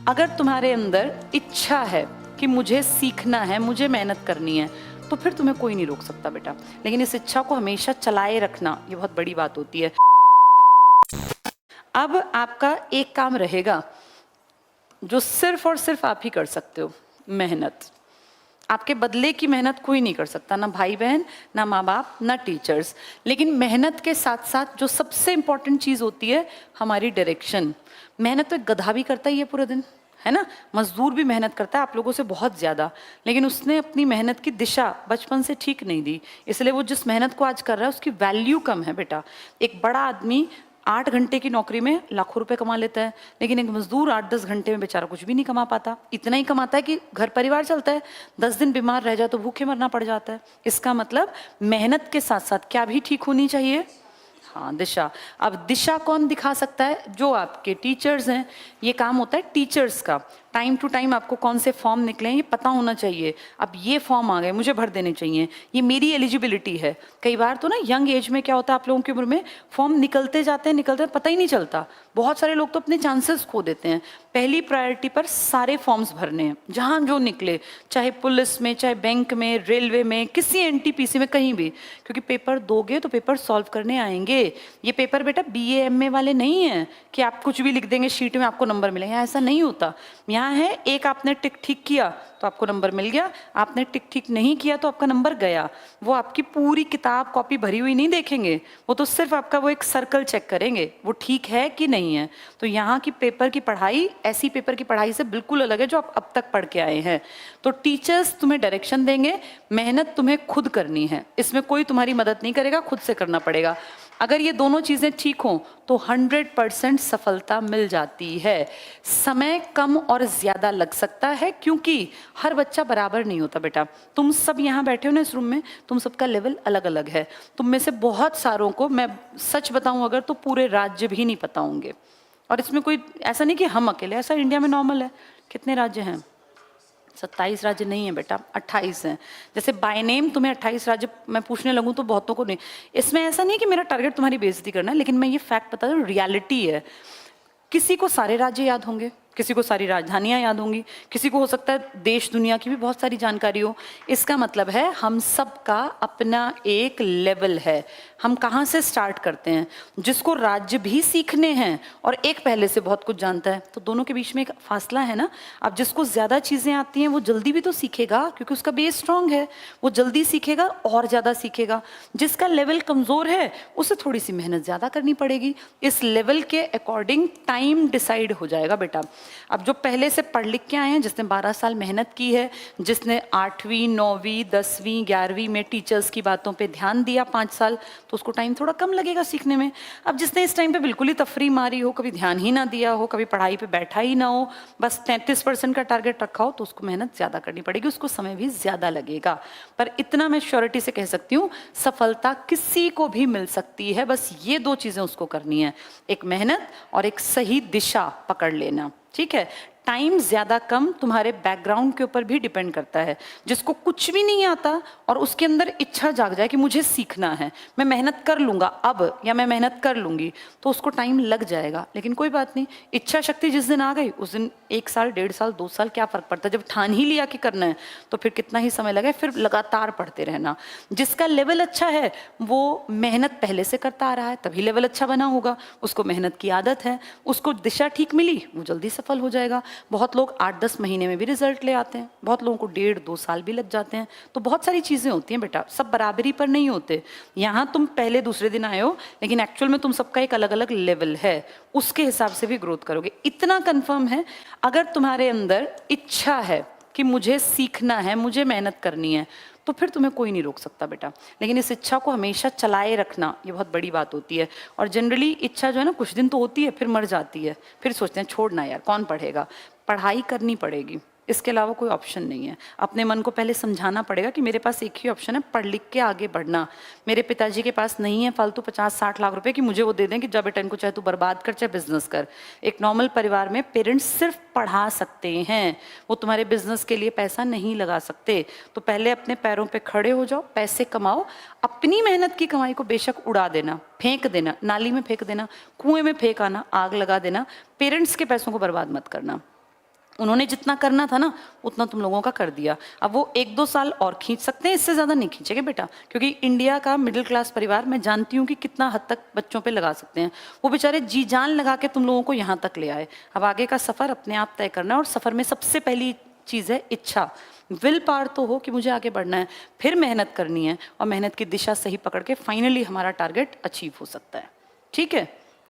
अगर तुम्हारे अंदर इच्छा है कि मुझे सीखना है, मुझे मेहनत करनी है, तो फिर तुम्हें कोई नहीं रोक सकता बेटा। लेकिन इस इच्छा को हमेशा चलाए रखना, ये बहुत बड़ी बात होती है। अब आपका एक काम रहेगा जो सिर्फ और सिर्फ आप ही कर सकते हो, मेहनत। आपके बदले की मेहनत कोई नहीं कर सकता, ना भाई बहन, ना माँ बाप, ना टीचर्स। लेकिन मेहनत के साथ साथ जो सबसे इंपॉर्टेंट चीज होती है, हमारी डायरेक्शन। मेहनत तो एक गधा भी करता ही है पूरे दिन, है ना। मजदूर भी मेहनत करता है आप लोगों से बहुत ज्यादा, लेकिन उसने अपनी मेहनत की दिशा बचपन से ठीक नहीं दी, इसलिए वो जिस मेहनत को आज कर रहा है उसकी वैल्यू कम है बेटा। एक बड़ा आदमी 8 घंटे की नौकरी में लाखों रुपए कमा लेता है, लेकिन एक मजदूर 8-10 घंटे में बेचारा कुछ भी नहीं कमा पाता। इतना ही कमाता है कि घर परिवार चलता है, 10 दिन बीमार रह जाए तो भूखे मरना पड़ जाता है। इसका मतलब मेहनत के साथ साथ क्या भी ठीक होनी चाहिए, हाँ, दिशा। अब दिशा कौन दिखा सकता है? जो आपके टीचर्स हैं। ये काम होता है टीचर्स का। टाइम टू टाइम आपको कौन से फॉर्म निकले हैं ये पता होना चाहिए। अब ये फॉर्म आ गए, मुझे भर देने चाहिए, ये मेरी एलिजिबिलिटी है। कई बार तो ना यंग एज में क्या होता है, आप लोगों की उम्र में फॉर्म निकलते जाते हैं, पता ही नहीं चलता। बहुत सारे लोग तो अपने चांसेस खो देते हैं। पहली प्रायोरिटी पर सारे फॉर्म्स भरने हैं, जहां जो निकले, चाहे पुलिस में, चाहे बैंक में, रेलवे में, किसी एनटीपीसी में, कहीं भी। क्योंकि पेपर दोगे तो पेपर सॉल्व करने आएंगे। ये पेपर बेटा बीए एमए वाले नहीं है कि आप कुछ भी लिख देंगे शीट में आपको नंबर मिलेंगे, ऐसा नहीं होता। यहाँ है, एक आपने टिक ठीक किया तो आपको नंबर मिल गया, आपने टिक ठीक नहीं किया तो आपका नंबर गया। वो आपकी पूरी किताब कॉपी भरी हुई नहीं देखेंगे, वो तो सिर्फ आपका वो एक सर्कल चेक करेंगे, वो ठीक है कि नहीं है। तो यहाँ की पेपर की पढ़ाई ऐसी पेपर की पढ़ाई से बिल्कुल अलग है जो आप अब तक पढ़ के आए हैं। तो टीचर्स तुम्हें डायरेक्शन देंगे, मेहनत तुम्हें खुद करनी है, इसमें कोई तुम्हारी मदद नहीं करेगा, खुद से करना पड़ेगा। अगर ये दोनों चीजें ठीक हों तो 100% सफलता मिल जाती है। समय कम और ज्यादा लग सकता है क्योंकि हर बच्चा बराबर नहीं होता बेटा। तुम सब यहाँ बैठे हो ना इस रूम में, तुम सबका लेवल अलग अलग है। तुम में से बहुत सारों को मैं सच बताऊं अगर, तो पूरे राज्य भी नहीं पता होंगे। और इसमें कोई ऐसा नहीं कि हम अकेले, ऐसा इंडिया में नॉर्मल है। कितने राज्य हैं? 27 राज्य नहीं है बेटा, 28 हैं। जैसे बाय नेम तुम्हें 28 राज्य मैं पूछने लगूं तो बहुतों को नहीं। इसमें ऐसा नहीं है कि मेरा टारगेट तुम्हारी बेइज्जती करना है, लेकिन मैं ये फैक्ट बता दूं, रियलिटी है। किसी को सारे राज्य याद होंगे, किसी को सारी राजधानियां याद होंगी, किसी को हो सकता है देश दुनिया की भी बहुत सारी जानकारी हो। इसका मतलब है हम सबका अपना एक लेवल है। हम कहाँ से स्टार्ट करते हैं? जिसको राज्य भी सीखने हैं और एक पहले से बहुत कुछ जानता है, तो दोनों के बीच में एक फासला है ना। अब जिसको ज्यादा चीजें आती हैं वो जल्दी भी तो सीखेगा क्योंकि उसका बेस स्ट्रांग है, वो जल्दी सीखेगा और ज्यादा सीखेगा। जिसका लेवल कमजोर है उसे थोड़ी सी मेहनत ज्यादा करनी पड़ेगी। इस लेवल के अकॉर्डिंग टाइम डिसाइड हो जाएगा बेटा। अब जो पहले से पढ़ लिख के आए हैं, जिसने 12 साल मेहनत की है, जिसने 8वीं 9वीं 10वीं 11वीं में टीचर्स की बातों पे ध्यान दिया 5 साल, तो उसको टाइम थोड़ा कम लगेगा सीखने में। अब जिसने इस टाइम पे बिल्कुल ही तफरी मारी हो, कभी ध्यान ही ना दिया हो, कभी पढ़ाई पे बैठा ही ना हो, बस 33% का टारगेट रखा हो, तो उसको मेहनत ज्यादा करनी पड़ेगी, उसको समय भी ज्यादा लगेगा। पर इतना मैं श्योरिटी से कह सकती हूँ, सफलता किसी को भी मिल सकती है। बस ये 2 चीजें उसको करनी है, एक मेहनत और एक सही दिशा पकड़ लेना। ठीक है। टाइम ज्यादा कम तुम्हारे बैकग्राउंड के ऊपर भी डिपेंड करता है। जिसको कुछ भी नहीं आता और उसके अंदर इच्छा जाग जाए कि मुझे सीखना है, मैं मेहनत कर लूंगा अब, या मैं मेहनत कर लूंगी, तो उसको टाइम लग जाएगा। लेकिन कोई बात नहीं, इच्छा शक्ति जिस दिन आ गई उस दिन 1 साल 1.5 साल 2 साल क्या फर्क पड़ता है। जब ठान ही लिया कि करना है तो फिर कितना ही समय लगे, फिर लगातार पढ़ते रहना। जिसका लेवल अच्छा है वो मेहनत पहले से करता आ रहा है, तभी लेवल अच्छा बना होगा। उसको मेहनत की आदत है, उसको दिशा ठीक मिली, वो जल्दी सफल हो जाएगा। बहुत लोग 8-10 महीने में भी रिजल्ट ले आते हैं, बहुत लोगों को 1.5-2 साल भी लग जाते हैं। तो बहुत सारी चीजें होती हैं बेटा, सब बराबरी पर नहीं होते। यहाँ तुम पहले दूसरे दिन आए हो, लेकिन एक्चुअल में तुम सबका एक अलग अलग लेवल है, उसके हिसाब से भी ग्रोथ करोगे। इतना कंफर्म है, अगर तुम्हारे अंदर इच्छा है कि मुझे सीखना है, मुझे मेहनत करनी है, तो फिर तुम्हें कोई नहीं रोक सकता बेटा। लेकिन इस इच्छा को हमेशा चलाए रखना, ये बहुत बड़ी बात होती है। और जनरली इच्छा जो है ना, कुछ दिन तो होती है फिर मर जाती है, फिर सोचते हैं छोड़ना यार कौन पढ़ेगा। पढ़ाई करनी पड़ेगी, इसके अलावा कोई ऑप्शन नहीं है। अपने मन को पहले समझाना पड़ेगा कि मेरे पास एक ही ऑप्शन है, पढ़ लिख के आगे बढ़ना। मेरे पिताजी के पास नहीं है फालतू 50-60 लाख रुपए कि मुझे वो दे दें कि जब बेटा इनको चाहे तू बर्बाद कर चाहे बिजनेस कर। एक नॉर्मल परिवार में पेरेंट्स सिर्फ पढ़ा सकते हैं, वो तुम्हारे बिजनेस के लिए पैसा नहीं लगा सकते। तो पहले अपने पैरों पे खड़े हो जाओ, पैसे कमाओ, अपनी मेहनत की कमाई को बेशक उड़ा देना, फेंक देना, नाली में फेंक देना, कुएं में फेंक आना, आग लगा देना, पेरेंट्स के पैसों को बर्बाद मत करना। उन्होंने जितना करना था ना उतना तुम लोगों का कर दिया। अब वो 1-2 साल और खींच सकते हैं, इससे ज़्यादा नहीं खींचेंगे बेटा, क्योंकि इंडिया का मिडिल क्लास परिवार मैं जानती हूँ कि कितना हद तक बच्चों पे लगा सकते हैं। वो बेचारे जी जान लगा के तुम लोगों को यहाँ तक ले आए। अब आगे का सफ़र अपने आप तय करना है, और सफ़र में सबसे पहली चीज़ है इच्छा। विल पावर तो हो कि मुझे आगे बढ़ना है, फिर मेहनत करनी है, और मेहनत की दिशा सही पकड़ के फाइनली हमारा टारगेट अचीव हो सकता है। ठीक है।